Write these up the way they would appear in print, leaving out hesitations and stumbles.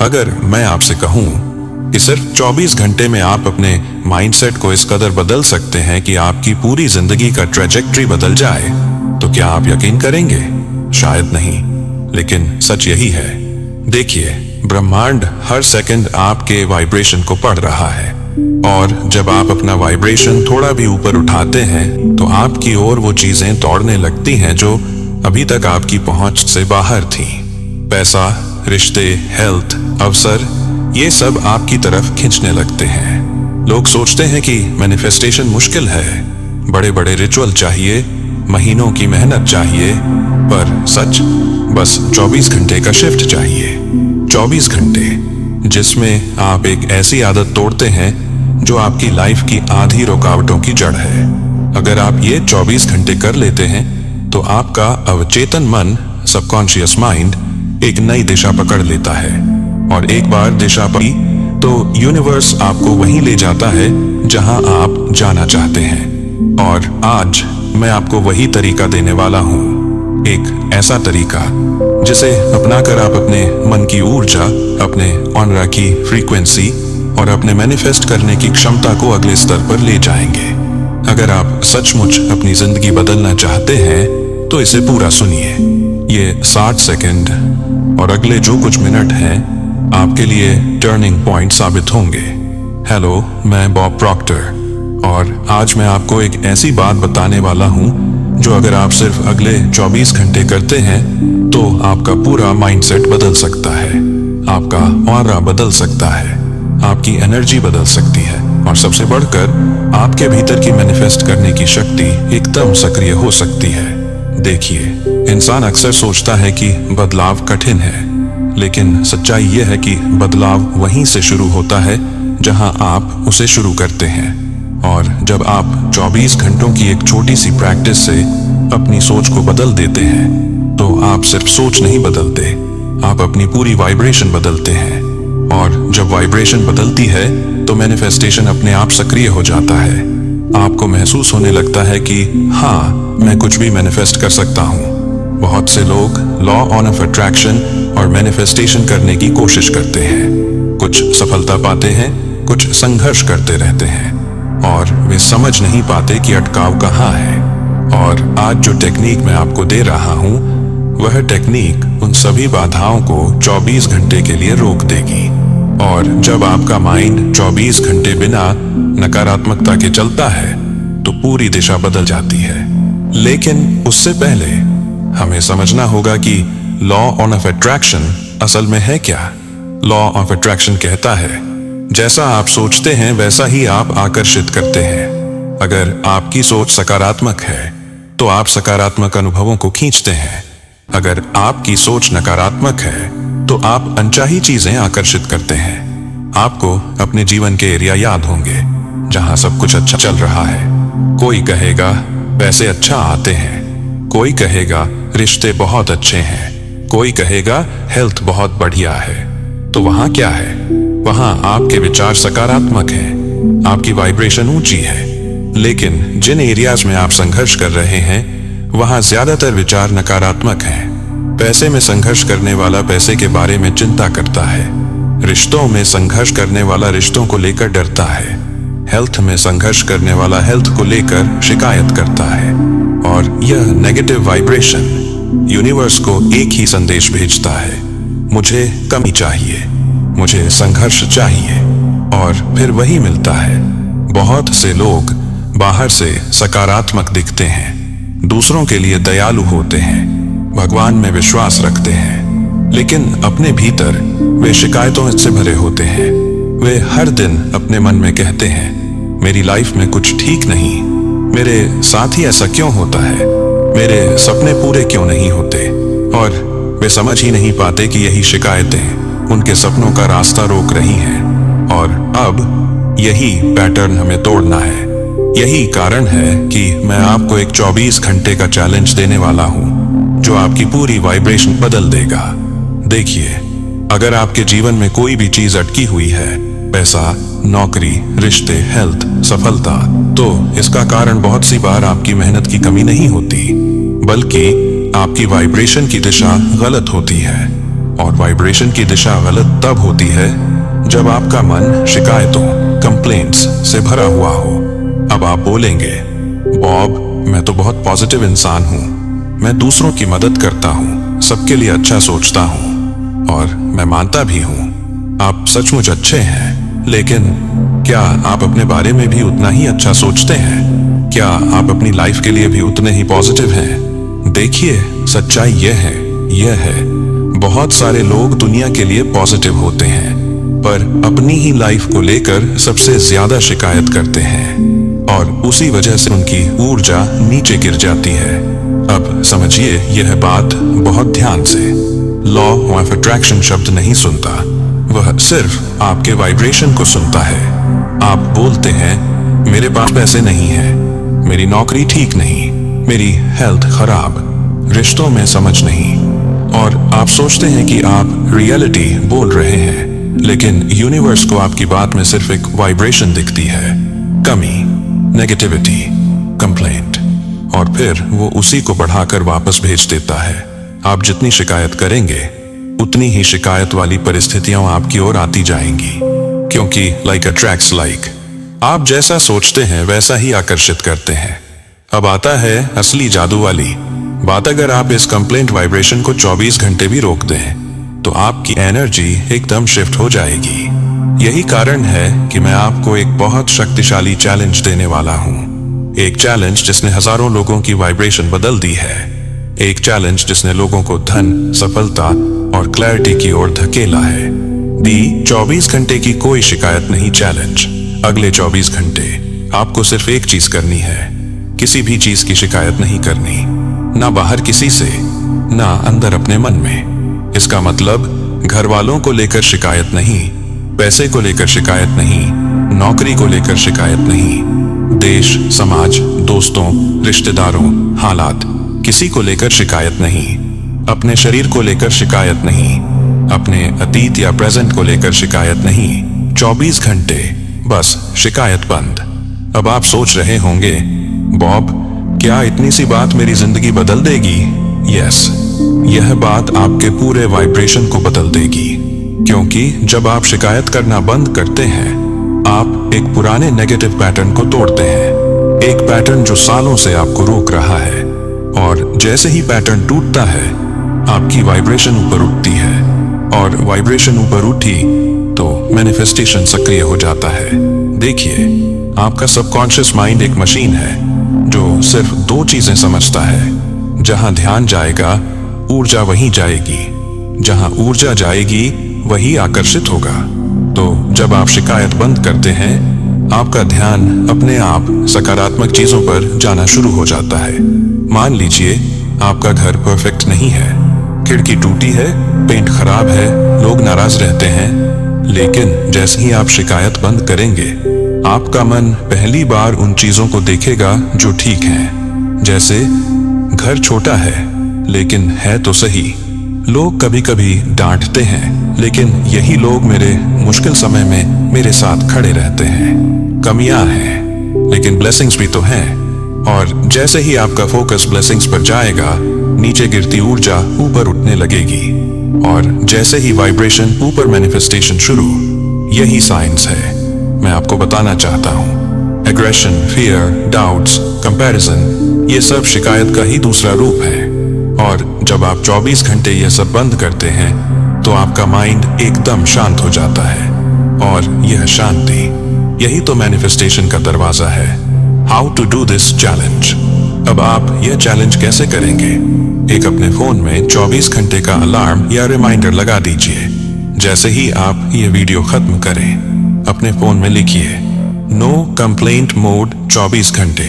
अगर मैं आपसे कहूं कि सिर्फ 24 घंटे में आप अपने माइंडसेट को इस कदर बदल सकते हैं कि आपकी पूरी जिंदगी का ट्रैजेक्टरी बदल जाए, तो क्या आप यकीन करेंगे? शायद नहीं, लेकिन सच यही है। देखिए, ब्रह्मांड हर सेकंड आपके वाइब्रेशन को पढ़ रहा है, और जब आप अपना वाइब्रेशन थोड़ा भी ऊपर उठाते हैं तो आपकी ओर वो चीजें दौड़ने लगती हैं जो अभी तक आपकी पहुंच से बाहर थी। पैसा, रिश्ते, हेल्थ, अवसर, ये सब आपकी तरफ खींचने लगते हैं। लोग सोचते हैं कि मैनिफेस्टेशन मुश्किल है, बड़े बड़े रिचुअल चाहिए, महीनों की मेहनत चाहिए, पर सच बस 24 घंटे का शिफ्ट चाहिए। 24 घंटे जिसमें आप एक ऐसी आदत तोड़ते हैं जो आपकी लाइफ की आधी रुकावटों की जड़ है। अगर आप ये 24 घंटे कर लेते हैं तो आपका अवचेतन मन, सबकॉन्शियस माइंड, एक नई दिशा पकड़ लेता है, और एक बार दिशा पकड़ी तो यूनिवर्स आपको वहीं ले जाता है जहां आप जाना चाहते हैं। और आज मैं आपको वही तरीका देने वाला हूं, एक ऐसा तरीका जिसे अपनाकर आप अपने मन की ऊर्जा, अपने ऑनरा की फ्रीक्वेंसी और अपने मैनिफेस्ट करने की क्षमता को अगले स्तर पर ले जाएंगे। अगर आप सचमुच अपनी जिंदगी बदलना चाहते हैं तो इसे पूरा सुनिए। ये 60 सेकंड और अगले जो कुछ मिनट हैं आपके लिए टर्निंग पॉइंट साबित होंगे। हेलो, मैं बॉब प्रॉक्टर, और आज मैं आपको एक ऐसी बात बताने वाला हूं जो अगर आप सिर्फ अगले 24 घंटे करते हैं तो आपका पूरा माइंडसेट बदल सकता है, आपका ऑरा बदल सकता है, आपकी एनर्जी बदल सकती है, और सबसे बढ़कर आपके भीतर की मैनिफेस्ट करने की शक्ति एकदम सक्रिय हो सकती है। देखिए, इंसान अक्सर सोचता है कि बदलाव कठिन है, लेकिन सच्चाई यह है कि बदलाव वहीं से शुरू होता है जहां आप उसे शुरू करते हैं। और जब आप 24 घंटों की एक छोटी सी प्रैक्टिस से अपनी सोच को बदल देते हैं तो आप सिर्फ सोच नहीं बदलते, आप अपनी पूरी वाइब्रेशन बदलते हैं। और जब वाइब्रेशन बदलती है तो मैनिफेस्टेशन अपने आप सक्रिय हो जाता है। आपको महसूस होने लगता है कि हाँ, मैं कुछ भी मैनिफेस्ट कर सकता हूँ। बहुत से लोग लॉ ऑफ अट्रैक्शन और मैनिफेस्टेशन करने की कोशिश करते हैं, कुछ सफलता पाते हैं, कुछ संघर्ष करते रहते हैं, और वे समझ नहीं पाते कि अटकाव कहाँ है। और आज जो टेक्निक मैं आपको दे रहा हूँ वह टेक्निक उन सभी बाधाओं को 24 घंटे के लिए रोक देगी। और जब आपका माइंड 24 घंटे बिना नकारात्मकता के चलता है तो पूरी दिशा बदल जाती है। लेकिन उससे पहले हमें समझना होगा कि लॉ ऑफ अट्रैक्शन असल में है क्या। लॉ ऑफ अट्रैक्शन कहता है, जैसा आप सोचते हैं वैसा ही आप आकर्षित करते हैं। अगर आपकी सोच सकारात्मक है तो आप सकारात्मक अनुभवों को खींचते हैं। अगर आपकी सोच नकारात्मक है तो आप अनचाही चीजें आकर्षित करते हैं। आपको अपने जीवन के एरिया याद होंगे जहां सब कुछ अच्छा चल रहा है। कोई कहेगा पैसे अच्छा आते हैं, कोई कहेगा रिश्ते बहुत अच्छे हैं, कोई कहेगा हेल्थ बहुत बढ़िया है। तो वहां क्या है? वहां आपके विचार सकारात्मक हैं, आपकी वाइब्रेशन ऊंची है। लेकिन जिन एरियाज में आप संघर्ष कर रहे हैं वहां ज्यादातर विचार नकारात्मक हैं। पैसे में संघर्ष करने वाला पैसे के बारे में चिंता करता है, रिश्तों में संघर्ष करने वाला रिश्तों को लेकर डरता है, हेल्थ में संघर्ष करने वाला हेल्थ को लेकर शिकायत करता है। और यह नेगेटिव वाइब्रेशन यूनिवर्स को एक ही संदेश भेजता है, मुझे कमी चाहिए, मुझे संघर्ष चाहिए, और फिर वही मिलता है। बहुत से लोग बाहर से सकारात्मक दिखते हैं, दूसरों के लिए दयालु होते हैं, भगवान में विश्वास रखते हैं, लेकिन अपने भीतर वे शिकायतों से भरे होते हैं। वे हर दिन अपने मन में कहते हैं, मेरी लाइफ में कुछ ठीक नहीं, मेरे साथ ही ऐसा क्यों होता है, मेरे सपने पूरे क्यों नहीं होते। और वे समझ ही नहीं पाते कि यही शिकायतें उनके सपनों का रास्ता रोक रही हैं। और अब यही पैटर्न हमें तोड़ना है। यही कारण है कि मैं आपको एक 24 घंटे का चैलेंज देने वाला हूं जो आपकी पूरी वाइब्रेशन बदल देगा। देखिए, अगर आपके जीवन में कोई भी चीज अटकी हुई है, पैसा, नौकरी, रिश्ते, हेल्थ, सफलता, तो इसका कारण बहुत सी बार आपकी मेहनत की कमी नहीं होती, बल्कि आपकी वाइब्रेशन की दिशा गलत होती है। और वाइब्रेशन की दिशा गलत तब होती है जब आपका मन शिकायतों, कंप्लेंट्स से भरा हुआ हो। अब आप बोलेंगे, बॉब, मैं तो बहुत पॉजिटिव इंसान हूँ, मैं दूसरों की मदद करता हूँ, सबके लिए अच्छा सोचता हूँ और मैं मानता भी हूँ आप सचमुच अच्छे हैं। लेकिन क्या आप अपने बारे में भी उतना ही अच्छा सोचते हैं? क्या आप अपनी लाइफ के लिए भी उतने ही पॉजिटिव हैं? देखिए, सच्चाई यह है बहुत सारे लोग दुनिया के लिए पॉजिटिव होते हैं पर अपनी ही लाइफ को लेकर सबसे ज्यादा शिकायत करते हैं और उसी वजह से उनकी ऊर्जा नीचे गिर जाती है। अब समझिए यह बात बहुत ध्यान से। लॉ ऑफ अट्रैक्शन शब्द नहीं सुनता, वह सिर्फ आपके वाइब्रेशन को सुनता है। आप बोलते हैं, मेरे पास पैसे नहीं है, मेरी नौकरी ठीक नहीं, मेरी हेल्थ खराब, रिश्तों में समझ नहीं, और आप सोचते हैं कि आप रियलिटी बोल रहे हैं, लेकिन यूनिवर्स को आपकी बात में सिर्फ एक वाइब्रेशन दिखती है, कमी, नेगेटिविटी, कंप्लेंट, और फिर वो उसी को बढ़ाकर वापस भेज देता है। आप जितनी शिकायत करेंगे उतनी ही शिकायत वाली परिस्थितियां आपकी ओर आती जाएंगी, क्योंकि लाइक अट्रैक्ट्स लाइक। आप जैसा सोचते हैं वैसा ही आकर्षित करते हैं। अब आता है असली जादू वाली बात। अगर आप इस कंप्लेंट वाइब्रेशन को 24 घंटे भी रोक दें तो आपकी एनर्जी एकदम शिफ्ट हो जाएगी। यही कारण है कि मैं आपको एक बहुत शक्तिशाली चैलेंज देने वाला हूं। एक चैलेंज जिसने हजारों लोगों की वाइब्रेशन बदल दी है। एक चैलेंज जिसने लोगों को धन, सफलता और क्लैरिटी की ओर धकेला है। दी 24 घंटे की कोई शिकायत नहीं चैलेंज। अगले 24 घंटे आपको सिर्फ एक चीज करनी है, किसी भी चीज की शिकायत नहीं करनी, ना बाहर किसी से, ना अंदर अपने मन में। इसका मतलब घर वालों को लेकर शिकायत नहीं, पैसे को लेकर शिकायत नहीं, नौकरी को लेकर शिकायत नहीं, देश, समाज, दोस्तों, रिश्तेदारों, हालात, किसी को लेकर शिकायत नहीं, अपने शरीर को लेकर शिकायत नहीं, अपने अतीत या प्रेजेंट को लेकर शिकायत नहीं। 24 घंटे बस शिकायत बंद। अब आप सोच रहे होंगे, बॉब, क्या इतनी सी बात मेरी जिंदगी बदल देगी? यस, यह बात आपके पूरे वाइब्रेशन को बदल देगी, क्योंकि जब आप शिकायत करना बंद करते हैं आप एक पुराने नेगेटिव पैटर्न को तोड़ते हैं, एक पैटर्न जो सालों से आपको रोक रहा है। और जैसे ही पैटर्न टूटता है आपकी वाइब्रेशन ऊपर उठती है, और वाइब्रेशन ऊपर उठी तो मैनिफेस्टेशन सक्रिय हो जाता है। देखिए, आपका सबकॉन्शियस माइंड एक मशीन है जो सिर्फ 2 चीजें समझता है। जहां ध्यान जाएगा ऊर्जा वहीं जाएगी, जहां ऊर्जा जाएगी वही आकर्षित होगा। तो जब आप शिकायत बंद करते हैं आपका ध्यान अपने आप सकारात्मक चीजों पर जाना शुरू हो जाता है। मान लीजिए आपका घर परफेक्ट नहीं है, खिड़की टूटी है, पेंट खराब है, लोग नाराज रहते हैं, लेकिन जैसे ही आप शिकायत बंद करेंगे आपका मन पहली बार उन चीजों को देखेगा जो ठीक हैं। जैसे घर छोटा है लेकिन है तो सही, लोग कभी कभी डांटते हैं लेकिन यही लोग मेरे मुश्किल समय में मेरे साथ खड़े रहते हैं। कमियां हैं लेकिन ब्लेसिंग्स भी तो हैं। और जैसे ही आपका फोकस ब्लेसिंग्स पर जाएगा नीचे गिरती ऊर्जा ऊपर उठने लगेगी, और जैसे ही वाइब्रेशन ऊपर मैनिफेस्टेशन शुरू। यही साइंस है, मैं आपको बताना चाहता हूँ। एग्रेशन, फियर, डाउट्स, कंपैरिजन, ये सब शिकायत का ही दूसरा रूप है। और जब आप 24 घंटे ये सब बंद करते हैं तो आपका माइंड एकदम शांत हो जाता है, और यह शांति यही तो मैनिफेस्टेशन का दरवाजा है। How to do this challenge. अब आप यह चैलेंज कैसे करेंगे? एक अपने फोन में 24 घंटे का अलार्म या रिमाइंडर लगा दीजिए। जैसे ही आप ये वीडियो खत्म करें अपने फोन में लिखिए नो कंप्लेंट मोड 24 घंटे।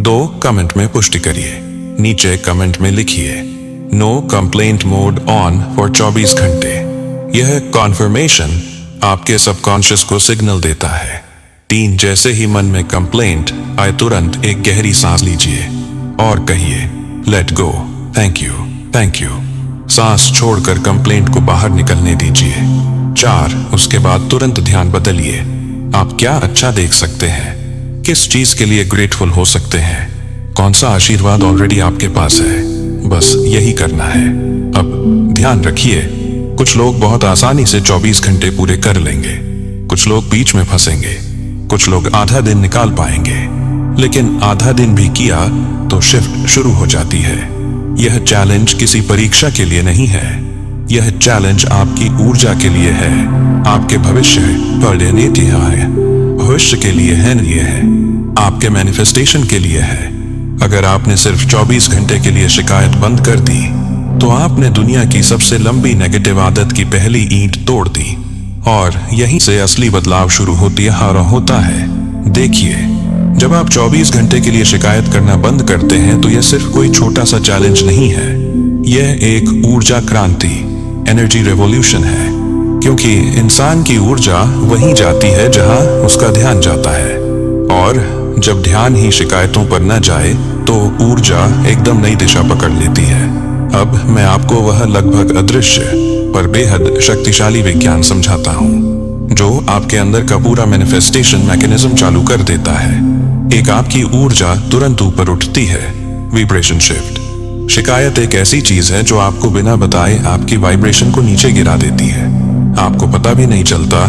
2 कमेंट में पुष्टि करिए। नीचे कमेंट में लिखिए no complaint mode on for 24 घंटे। यह कॉन्फर्मेशन आपके सबकॉन्शियस को सिग्नल देता है। 3 जैसे ही मन में कंप्लेंट आए तुरंत एक गहरी सांस लीजिए और कहिए let go, thank you, thank you. सांस छोड़कर कंप्लेंट को बाहर निकलने दीजिए। 4 उसके बाद तुरंत ध्यान बदलिए। आप क्या अच्छा देख सकते हैं, किस चीज के लिए ग्रेटफुल हो सकते हैं, कौन सा आशीर्वाद ऑलरेडी आपके पास है। बस यही करना है। अब ध्यान रखिए कुछ लोग बहुत आसानी से 24 घंटे पूरे कर लेंगे, कुछ लोग बीच में फंसेंगे, कुछ लोग आधा दिन निकाल पाएंगे, लेकिन आधा दिन भी किया तो शिफ्ट शुरू हो जाती है। यह चैलेंज किसी परीक्षा के लिए नहीं है, यह चैलेंज आपकी ऊर्जा के लिए है, आपके भविष्य के लिए है, ये है आपके मैनिफेस्टेशन के लिए है। अगर आपने सिर्फ 24 घंटे के लिए शिकायत बंद कर दी तो आपने दुनिया की सबसे लंबी नेगेटिव आदत की पहली ईंट तोड़ दी, और यहीं से असली बदलाव शुरू होता है। देखिए, जब आप 24 घंटे के लिए शिकायत करना बंद करते हैं तो यह सिर्फ कोई छोटा सा चैलेंज नहीं है, यह एक ऊर्जा क्रांति, एनर्जी रेवोल्यूशन है, क्योंकि इंसान की ऊर्जा वहीं जाती है जहां उसका ध्यान जाता है, और जब ध्यान ही शिकायतों पर न जाए तो ऊर्जा एकदम नई दिशा पकड़ लेती है। अब मैं आपको वह लगभग अदृश्य पर बेहद शक्तिशाली विज्ञान समझाता हूँ जो आपके अंदर का पूरा मैनिफेस्टेशन मैकेनिज्म चालू कर देता है। एक आपकी ऊर्जा तुरंत ऊपर उठती है, विब्रेशन शिफ्ट। शिकायत एक ऐसी चीज है जो आपको बिना बताए आपकी वाइब्रेशन को नीचे गिरा देती है। आपको पता भी नहीं चलता,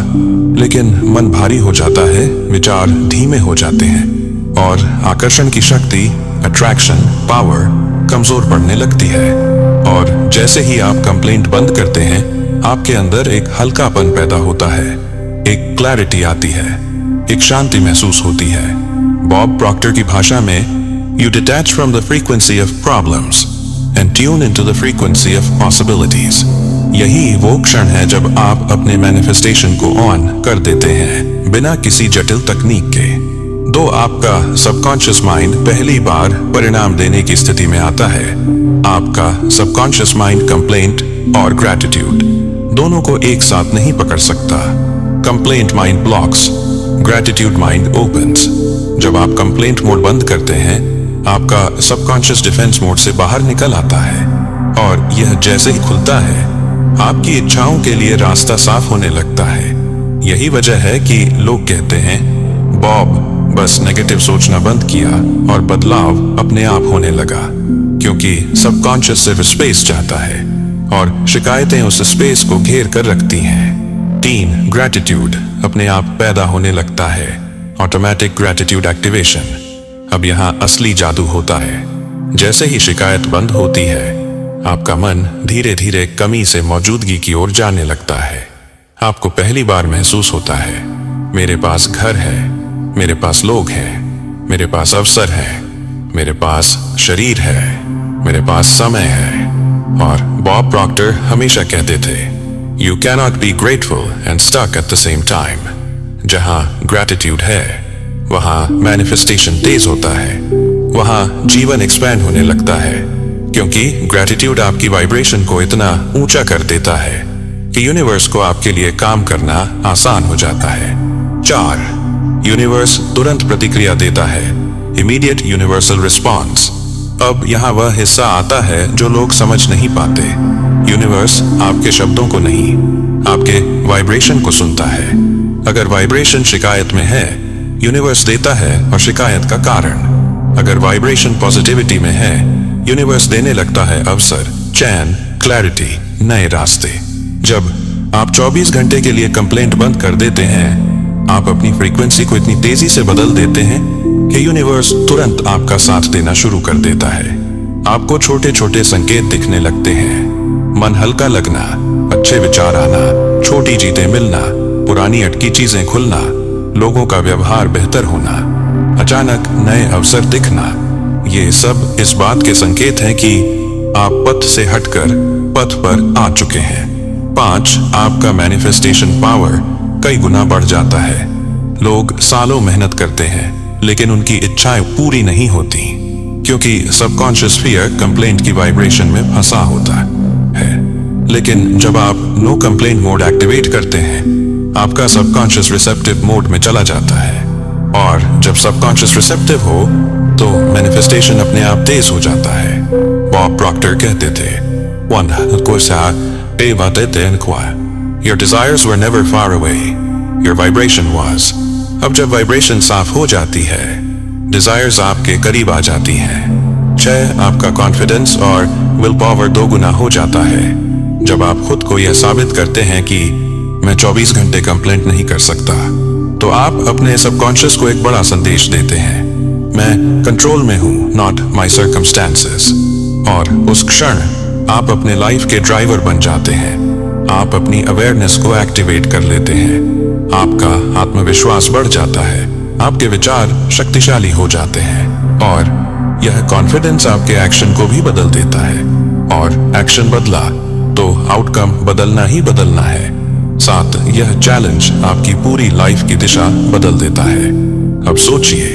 लेकिन मन भारी हो जाता है, विचार धीमे हो जाते हैं, और आकर्षण की शक्ति, अट्रैक्शन पावर कमजोर पड़ने लगती है। और जैसे ही आप कंप्लेंट बंद करते हैं, आपके अंदर एक हल्कापन पैदा होता है, एक क्लैरिटी आती है, एक शांति महसूस होती है। बॉब प्रॉक्टर की भाषा में, you detach from the frequency of problems and tune into the frequency of possibilities. यही वो क्षण है जब आप अपने मैनिफेस्टेशन को ऑन कर देते हैं बिना किसी जटिल तकनीक के। दो आपका सबकॉन्शियस माइंड पहली बार परिणाम देने की स्थिति में आता है। आपका सबकॉन्शियस माइंड कंप्लेंट और ग्रैटिट्यूड दोनों को एक साथ नहीं पकड़ सकता। Complaint mind blocks, gratitude mind opens. जब आप कंप्लेंट मोड बंद करते हैं, आपका सबकॉन्शियस डिफेंस मोड से बाहर निकल आता है, और यह जैसे ही खुलता है, आपकी इच्छाओं के लिए रास्ता साफ होने लगता है। यही वजह है कि लोग कहते हैं, बॉब बस नेगेटिव सोचना बंद किया और बदलाव अपने आप होने लगा, क्योंकि सबकॉन्शियस सिर्फ स्पेस चाहता है और शिकायतें उस स्पेस को घेर कर रखती हैं। 3. ग्रैटिट्यूड अपने आप पैदा होने लगता है, ऑटोमेटिक ग्रैटिट्यूड एक्टिवेशन। अब यहाँ असली जादू होता है। जैसे ही शिकायत बंद होती है, आपका मन धीरे धीरे कमी से मौजूदगी की ओर जाने लगता है। आपको पहली बार महसूस होता है, मेरे पास घर है, मेरे पास लोग हैं, मेरे पास अवसर है, मेरे पास शरीर है, मेरे पास समय है। और बॉब प्रॉक्टर हमेशा कहते थे, you cannot be grateful and stuck at the same time. जहां ग्रैटिट्यूड है, वहां मैनिफेस्टेशन तेज होता है, वहां जीवन एक्सपैंड होने लगता है, क्योंकि ग्रैटिट्यूड आपकी वाइब्रेशन को इतना ऊंचा कर देता है कि यूनिवर्स को आपके लिए काम करना आसान हो जाता है। 4. यूनिवर्स तुरंत प्रतिक्रिया देता है, इमीडिएट यूनिवर्सल रिस्पॉन्स। अब यहाँ वह हिस्सा आता है जो लोग समझ नहीं पाते। यूनिवर्स आपके शब्दों को नहीं, आपके वाइब्रेशन को सुनता है। अगर वाइब्रेशन शिकायत में है, यूनिवर्स देता है और शिकायत का कारण। अगर वाइब्रेशन पॉजिटिविटी में है, यूनिवर्स देने लगता है अवसर, चैन, क्लैरिटी, नए रास्ते। जब आप 24 घंटे के लिए कंप्लेंट बंद कर देते हैं, आप अपनी फ्रीक्वेंसी को इतनी तेजी से बदल देते हैं कि यूनिवर्स तुरंत आपका साथ देना शुरू कर देता है। आपको छोटे छोटे संकेत दिखने लगते हैं, मन हल्का लगना, अच्छे विचार आना, छोटी जीतें मिलना, पुरानी अटकी चीजें खुलना, लोगों का व्यवहार बेहतर होना, अचानक नए अवसर दिखना। ये सब इस बात के संकेत हैं कि आप पथ से हटकर पथ पर आ चुके हैं। 5. आपका मैनिफेस्टेशन पावर कई गुना बढ़ जाता है। लोग सालों मेहनत करते हैं, लेकिन उनकी इच्छाएं पूरी नहीं होती, क्योंकि सबकॉन्शियस फियर कंप्लेंट की वाइब्रेशन में फंसा होता है। लेकिन जब आप नो कंप्लेंट मोड एक्टिवेट करते हैं, आपका सबकॉन्शियस रिसेप्टिव मोड में चला जाता है, और जब सबकॉन्शियस रिसेप्टिव हो तो मैनिफेस्टेशन अपने आप तेज हो जाता है। बॉब प्रॉक्टर कहते थे, Your desires were never far away. Your vibration was. अब जब वाइब्रेशन साफ हो जाती है, डिजायर्स आपके करीब आ जाती हैं। 6. आपका कॉन्फिडेंस और विल पावर 2 गुना हो जाता है। जब आप खुद को यह साबित करते हैं कि मैं 24 घंटे कंप्लेंट नहीं कर सकता, तो आप अपने सबकॉन्शियस को एक बड़ा संदेश देते हैं, मैं कंट्रोल में हूं, नॉट माई सर्कमस्टेंसेस। और उस क्षण आप अपने लाइफ के ड्राइवर बन जाते हैं। आप अपनी अवेयरनेस को एक्टिवेट कर लेते हैं। आपका आत्मविश्वास बढ़ जाता है, आपके विचार शक्तिशाली हो जाते हैं और यह कॉन्फिडेंस आपके एक्शन को भी बदल देता है। और एक्शन बदला तो आउटकम बदलना ही बदलना है। साथ यह चैलेंज आपकी पूरी लाइफ की दिशा बदल देता है। अब सोचिए,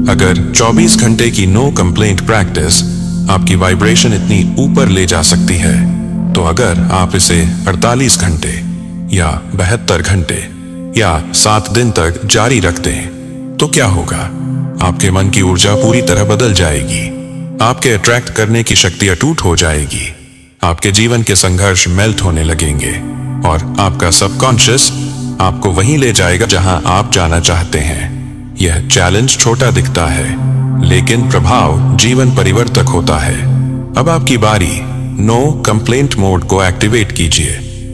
अगर 24 घंटे की नो कंप्लेंट प्रैक्टिस आपकी वाइब्रेशन इतनी ऊपर ले जा सकती है, तो अगर आप इसे 48 घंटे या 72 घंटे या 7 दिन तक जारी रखते हैं, तो क्या होगा? आपके मन की ऊर्जा पूरी तरह बदल जाएगी। आपके अट्रैक्ट करने की शक्ति अटूट हो जाएगी। आपके जीवन के संघर्ष मेल्ट होने लगेंगे और आपका सबकॉन्शियस आपको वहीं ले जाएगा जहां आप जाना चाहते हैं। यह चैलेंज छोटा दिखता है, लेकिन प्रभाव जीवन परिवर्तक होता है। अब आपकी बारी। नो कंप्लेंट मोड को एक्टिवेट कीजिए।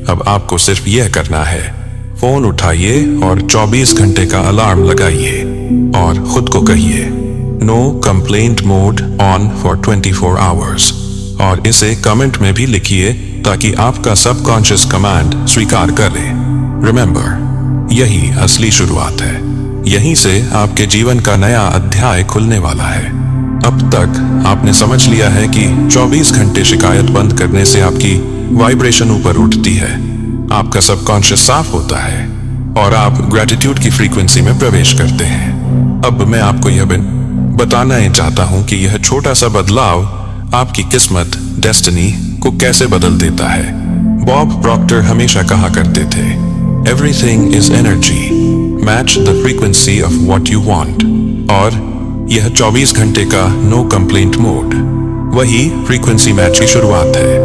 अब आपको सिर्फ यह करना है, फोन उठाइए और 24 घंटे का अलार्म लगाइए और खुद को कहिए, no complaint mode on for 24 hours. और इसे कमेंट में भी लिखिए ताकि आपका सबकॉन्शियस कमांड स्वीकार करे। रिमेंबर, यही असली शुरुआत है। यहीं से आपके जीवन का नया अध्याय खुलने वाला है। अब तक आपने समझ लिया है कि 24 घंटे शिकायत बंद करने से आपकी वाइब्रेशन ऊपर उठती है, आपका सबकॉन्शियस साफ होता है और आप ग्रेटिट्यूड की फ्रीक्वेंसी में प्रवेश करते हैं। अब मैं आपको यह बताना चाहता हूं कि यह छोटा सा बदलाव आपकी किस्मत, डेस्टिनी को कैसे बदल देता है। बॉब प्रॉक्टर हमेशा कहा करते थे, everything is energy, match the frequency of what you want. और यह 24 घंटे का नो कंप्लेंट मोड वही फ्रीक्वेंसी मैच की शुरुआत है।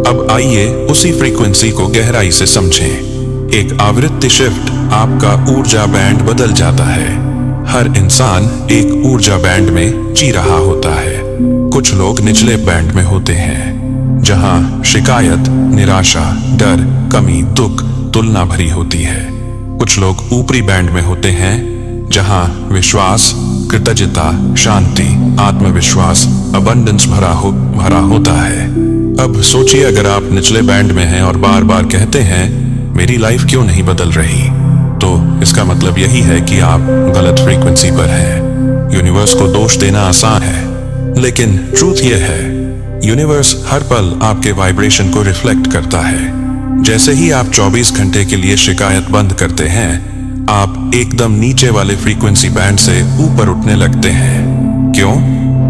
अब आइए उसी फ्रीक्वेंसी को गहराई से समझें। एक आवृत्ति शिफ्ट, आपका ऊर्जा बैंड बदल जाता है। हर इंसान एक ऊर्जा बैंड में जी रहा होता है। कुछ लोग निचले बैंड में होते हैं, जहां शिकायत, निराशा, डर, कमी, दुख, तुलना भरी होती है। कुछ लोग ऊपरी बैंड में होते हैं, जहां विश्वास, कृतज्ञता, शांति, आत्मविश्वास, अबंडेंस भरा होता है। अब सोचिए, अगर आप निचले बैंड में हैं और बार बार कहते हैं, मेरी लाइफ क्यों नहीं बदल रही, तो इसका मतलब यही है कि आप गलत फ्रीक्वेंसी पर हैं। यूनिवर्स को दोष देना आसान है, लेकिन ट्रूथ यह है, यूनिवर्स हर पल आपके वाइब्रेशन को रिफ्लेक्ट करता है। जैसे ही आप 24 घंटे के लिए शिकायत बंद करते हैं, आप एकदम नीचे वाले फ्रीक्वेंसी बैंड से ऊपर उठने लगते हैं। क्यों?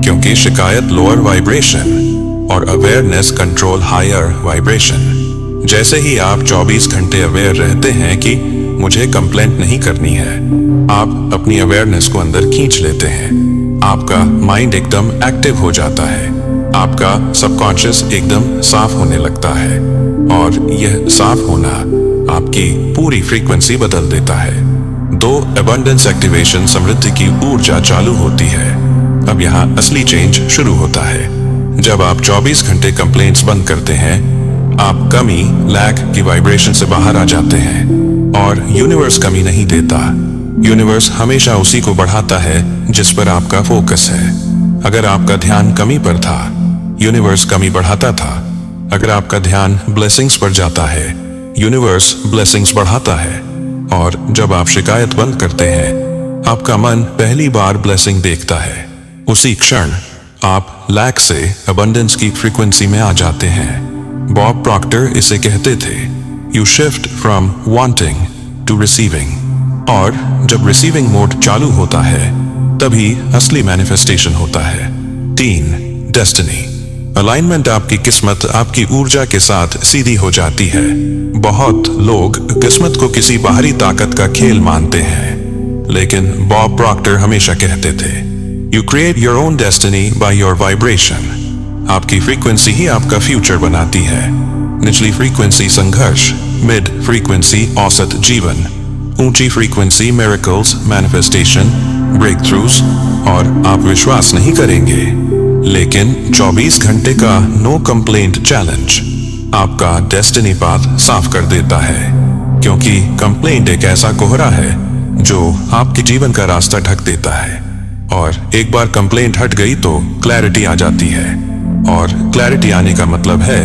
क्योंकि शिकायत लोअर वाइब्रेशन और अवेयरनेस कंट्रोल हायर वाइब्रेशन। जैसे ही आप 24 घंटे अवेयर रहते हैं कि मुझे कंप्लेंट नहीं करनी है, आप अपनी अवेयरनेस को अंदर खींच लेते हैं। आपका माइंड एकदम एक्टिव हो जाता है, आपका सबकॉन्शियस एकदम साफ होने लगता है और यह साफ होना आपकी पूरी फ्रीक्वेंसी बदल देता है। दो अबंडेंस एक्टिवेशन, समृद्धि की ऊर्जा चालू होती है। अब यहाँ असली चेंज शुरू होता है। जब आप 24 घंटे कंप्लेंट्स बंद करते हैं, आप कमी, लैक की वाइब्रेशन से बाहर आ जाते हैं और यूनिवर्स कमी नहीं देता। यूनिवर्स हमेशा उसी को बढ़ाता है जिस पर आपका फोकस है। अगर आपका ध्यान कमी पर था, यूनिवर्स कमी बढ़ाता था। अगर आपका ध्यान ब्लेसिंग्स पर जाता है, यूनिवर्स ब्लेसिंग्स बढ़ाता है। और जब आप शिकायत बंद करते हैं, आपका मन पहली बार ब्लेसिंग देखता है। उसी क्षण आप लैक से अबंडेंस की फ्रीक्वेंसी में आ जाते हैं। बॉब प्रॉक्टर इसे कहते थे, you shift from wanting to receiving. और जब रिसीविंग मोड चालू होता है, तभी असली मैनिफेस्टेशन होता है। 3. Destiny alignment. आपकी किस्मत आपकी ऊर्जा के साथ सीधी हो जाती है। बहुत लोग किस्मत को किसी बाहरी ताकत का खेल मानते हैं, लेकिन बॉब प्रॉक्टर हमेशा कहते थे, you create your own destiny by your vibration. आपकी फ्रीक्वेंसी ही आपका फ्यूचर बनाती है। निचली फ्रीक्वेंसी संघर्ष, मिड फ्रीक्वेंसी औसत जीवन, ऊंची frequency miracles, manifestation, breakthroughs. और आप विश्वास नहीं करेंगे, लेकिन 24 घंटे का नो कंप्लेंट चैलेंज आपका डेस्टिनी पाथ साफ कर देता है, क्योंकि कंप्लेंट एक ऐसा कोहरा है जो आपके जीवन का रास्ता ढक देता है। और एक बार कंप्लेंट हट गई तो क्लैरिटी आ जाती है, और क्लैरिटी आने का मतलब है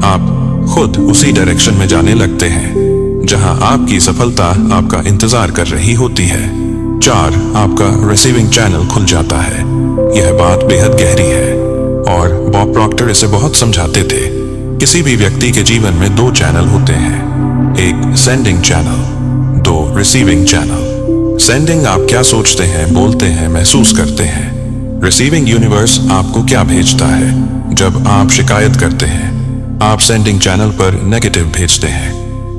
आप खुद उसी डायरेक्शन में जाने लगते हैं जहां आपकी सफलता आपका इंतजार कर रही होती है। 4, आपका रिसीविंग चैनल खुल जाता है। यह बात बेहद गहरी है और बॉब प्रॉक्टर इसे बहुत समझाते थे। किसी भी व्यक्ति के जीवन में 2 चैनल होते हैं, एक sending channel, 2 receiving channel. Sending आप क्या सोचते हैं, बोलते हैं, महसूस करते हैं। रिसीविंग यूनिवर्स आपको क्या भेजता है। जब आप शिकायत करते हैं, आप सेंडिंग चैनल पर नेगेटिव भेजते हैं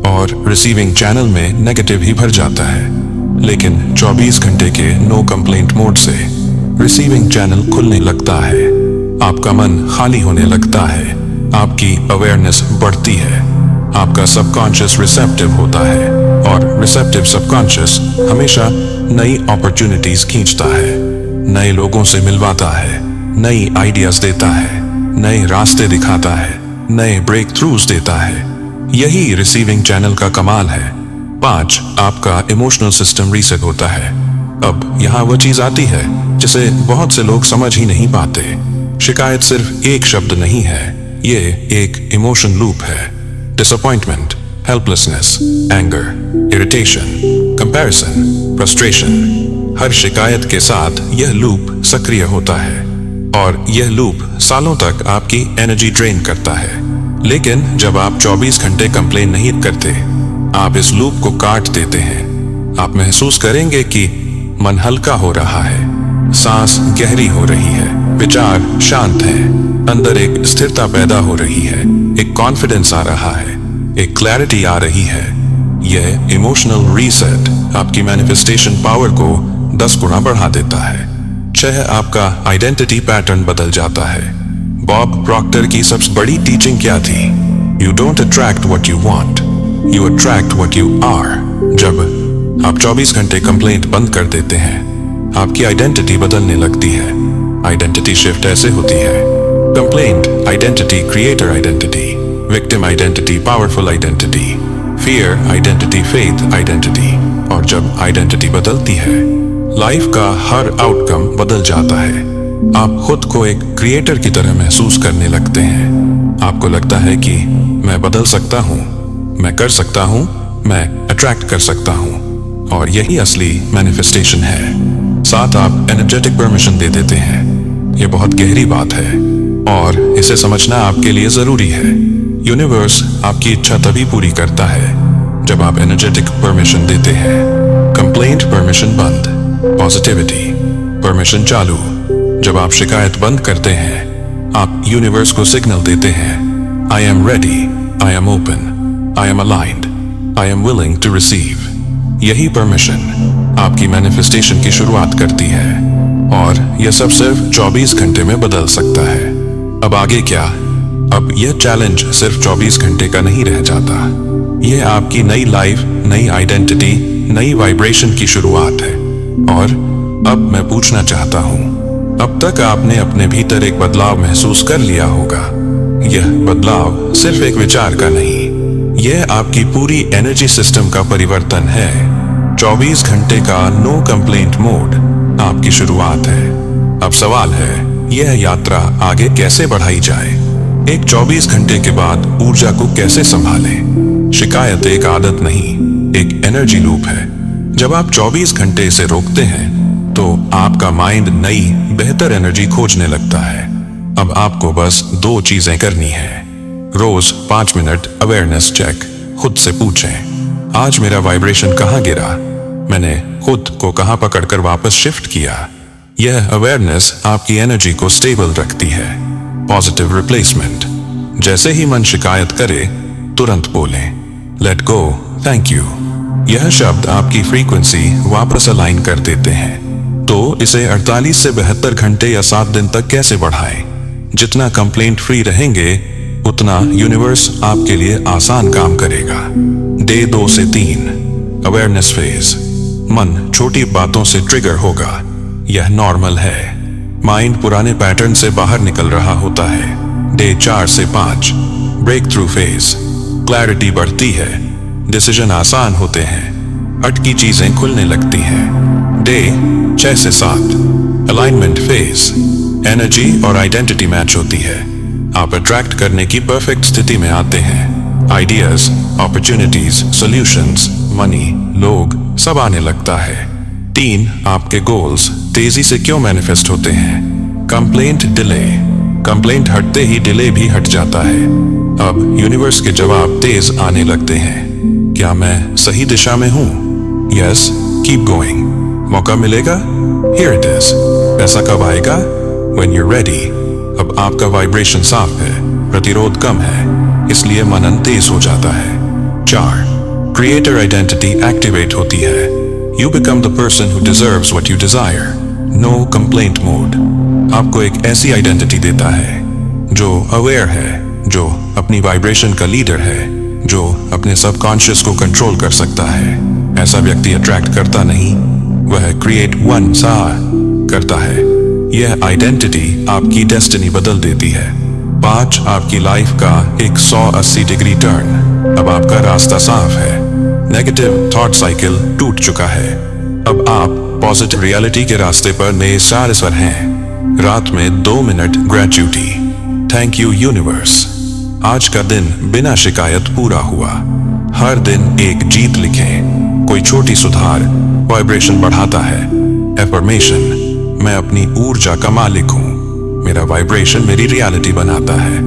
और रिसीविंग चैनल में नेगेटिव ही भर जाता है। लेकिन 24 घंटे के नो कंप्लेंट मोड से रिसीविंग चैनल खुलने लगता है, आपका मन खाली होने लगता है, आपकी अवेयरनेस बढ़ती है, आपका सबकॉन्शियस रिसेप्टिव होता है और रिसेप्टिव सबकॉन्शियस हमेशा नई अपॉर्चुनिटीज खींचता है, नए लोगों से मिलवाता है, नई आइडियाज देता है, नए रास्ते दिखाता है, नए ब्रेक थ्रूज देता है। यही रिसीविंग चैनल का कमाल है। 5, आपका इमोशनल सिस्टम रीसेट होता है। अब यहाँ वो चीज आती है जिसे बहुत से लोग समझ ही नहीं पाते। शिकायत सिर्फ एक शब्द नहीं है, ये एक इमोशन लूप है। Disappointment, helplessness, anger, irritation, comparison, frustration. हर शिकायत के साथ यह लूप सक्रिय होता है और यह लूप सालों तक आपकी एनर्जी ड्रेन करता है। लेकिन जब आप 24 घंटे कंप्लेन नहीं करते, आप इस लूप को काट देते हैं, आप महसूस करेंगे कि मन हल्का हो रहा है, सांस गहरी हो रही है, विचार शांत है, अंदर एक स्थिरता पैदा हो रही है, एक कॉन्फिडेंस आ रहा है, एक क्लैरिटी आ रही है। यह इमोशनल रीसेट आपकी मैनिफेस्टेशन पावर को 10 गुना बढ़ा देता है। 6, आपका आइडेंटिटी पैटर्न बदल जाता है। बॉब प्रॉक्टर की सबसे बड़ी टीचिंग क्या थी? You don't attract what you want, you attract what you are. जब आप 24 घंटे कंप्लेंट बंद कर देते हैं, आपकी आइडेंटिटी बदलने लगती है। आइडेंटिटी शिफ्ट ऐसे होती है: complaint identity, creator identity, victim identity, powerful identity, fear identity, faith identity. और जब आइडेंटिटी बदलती है, लाइफ का हर आउटकम बदल जाता है। आप खुद को एक क्रिएटर की तरह महसूस करने लगते हैं। आपको लगता है कि मैं बदल सकता हूँ, मैं कर सकता हूँ, मैं अट्रैक्ट कर सकता हूँ। और यही असली मैनिफेस्टेशन है। साथ आप एनर्जेटिक परमिशन दे देते हैं। यह बहुत गहरी बात है और इसे समझना आपके लिए जरूरी है। यूनिवर्स आपकी इच्छा तभी पूरी करता है जब आप एनर्जेटिक परमिशन देते हैं। कंप्लेंट परमिशन बंद, पॉजिटिविटी परमिशन चालू। जब आप शिकायत बंद करते हैं, आप यूनिवर्स को सिग्नल देते हैं, I am ready, I am open, I am aligned, I am willing to receive. यही परमिशन आपकी मैनिफेस्टेशन की शुरुआत करती है और यह सब सिर्फ 24 घंटे में बदल सकता है। अब आगे क्या? अब यह चैलेंज सिर्फ 24 घंटे का नहीं रह जाता। यह आपकी नई लाइफ, नई आइडेंटिटी, नई वाइब्रेशन की शुरुआत है। और अब मैं पूछना चाहता हूं, अब तक आपने अपने भीतर एक बदलाव महसूस कर लिया होगा। यह बदलाव सिर्फ एक विचार का नहीं, यह आपकी पूरी एनर्जी सिस्टम का परिवर्तन है। 24 घंटे का नो कंप्लेंट मोड आपकी शुरुआत है। अब सवाल है, यह यात्रा आगे कैसे बढ़ाई जाए? एक 24 घंटे के बाद ऊर्जा को कैसे संभालें? शिकायत एक आदत नहीं, एक एनर्जी लूप है। जब आप 24 घंटे इसे रोकते हैं तो आपका माइंड नई बेहतर एनर्जी खोजने लगता है। अब आपको बस 2 चीजें करनी है। रोज 5 मिनट अवेयरनेस चेक खुद से पूछें, आज मेरा वाइब्रेशन कहाँ गिरा? मैंने खुद को कहाँ पकड़कर वापस शिफ्ट किया? यह अवेयरनेस आपकी एनर्जी को स्टेबल रखती है। पॉजिटिव रिप्लेसमेंट, जैसे ही मन शिकायत करे तुरंत बोलें, लेट गो, थैंक यू। यह शब्द आपकी फ्रीक्वेंसी वापस अलाइन कर देते हैं। तो इसे 48 से 72 घंटे या 7 दिन तक कैसे बढ़ाएं? जितना कंप्लेंट फ्री रहेंगे उतना यूनिवर्स आपके लिए आसान काम करेगा। डे 2 से 3 अवेयरनेस फेज। मन छोटी बातों से ट्रिगर होगा, यह नॉर्मल है। माइंड पुराने पैटर्न से बाहर निकल रहा होता है। डे 4 से 5 ब्रेक थ्रू फेज, क्लैरिटी बढ़ती है, डिसीजन आसान होते हैं, अटकी चीजें खुलने लगती हैं। डे 6 से 7, अलाइनमेंट फेज, एनर्जी और आइडेंटिटी मैच होती है। आप अट्रैक्ट करने की परफेक्ट स्थिति में आते हैं। आइडियाज, अपॉर्चुनिटीज, सॉल्यूशंस, मनी, लोग सब आने लगता है। 3, आपके गोल्स तेजी से क्यों मैनिफेस्ट होते हैं? कंप्लेंट डिले, कंप्लेंट हटते ही डिले भी हट जाता है। अब यूनिवर्स के जवाब तेज आने लगते हैं। क्या मैं सही दिशा में हूं? Yes, keep going. मौका मिलेगा? Here it is. पैसा कब आएगा? When you ready. अब आपका वाइब्रेशन साफ है, प्रतिरोध कम है, इसलिए मनन तेज हो जाता है। 4, क्रिएटर आइडेंटिटी एक्टिवेट होती है। You become the person who deserves what you desire. No complaint mode आपको एक ऐसी आइडेंटिटी देता है जो अवेयर है, जो अपनी वाइब्रेशन का लीडर है, जो अपने सबकॉन्शियस को कंट्रोल कर सकता है। ऐसा व्यक्ति अट्रैक्ट करता नहीं, वह क्रिएट वन सा करता है। यह आइडेंटिटी आपकी डेस्टिनी बदल देती है। 5, आपकी लाइफ का एक 180 डिग्री टर्न। अब आपका रास्ता साफ है, नेगेटिव थॉट साइकिल टूट चुका है। अब आप पॉजिटिव रियलिटी के रास्ते पर नए सारस पर हैं। रात में 2 minute gratuity. Thank you universe. आज का दिन बिना शिकायत पूरा हुआ। हर दिन एक जीत लिखें। कोई छोटी सुधार वाइब्रेशन बढ़ाता है। एफर्मेशन, मैं अपनी ऊर्जा का मालिक हूँ। मेरा वाइब्रेशन मेरी रियलिटी बनाता है।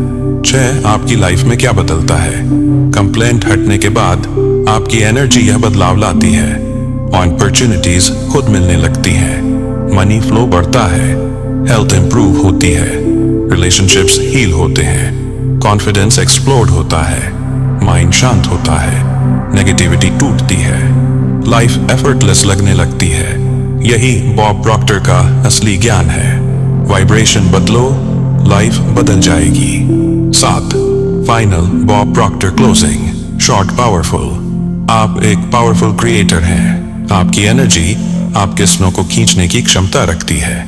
6, आपकी लाइफ में क्या बदलता है? कंप्लेंट हटने के बाद आपकी एनर्जी यह बदलाव लाती है। अपॉर्चुनिटीज खुद मिलने लगती हैं, मनी फ्लो बढ़ता है, हेल्थ इंप्रूव होती है, रिलेशनशिप्स हील होते हैं, कॉन्फिडेंस एक्सप्लोड होता है, माइंड शांत होता है, नेगेटिविटी टूटती है, लाइफ एफर्टलेस लगने लगती है। यही बॉब प्रॉक्टर का असली ज्ञान है। वाइब्रेशन बदलो, लाइफ बदल जाएगी। 7, final Bob Procter closing. Short powerful. आप एक पावरफुल क्रिएटर हैं। आपकी एनर्जी आपके सपनों को खींचने की क्षमता रखती है।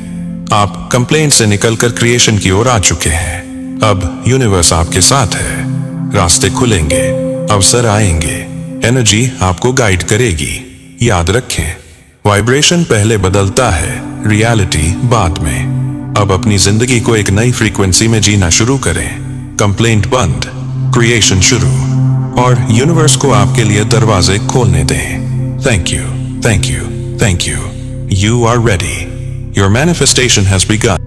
आप कंप्लेंट से निकलकर क्रिएशन की ओर आ चुके हैं। अब यूनिवर्स आपके साथ है। रास्ते खुलेंगे, अवसर आएंगे, एनर्जी आपको गाइड करेगी। याद रखें, वाइब्रेशन पहले बदलता है, रियलिटी बाद में। अब अपनी जिंदगी को एक नई फ्रीक्वेंसी में जीना शुरू करें। कंप्लेंट बंद, क्रिएशन शुरू, और यूनिवर्स को आपके लिए दरवाजे खोलने दें। Thank you, thank you, thank you. You are ready. Your manifestation has begun.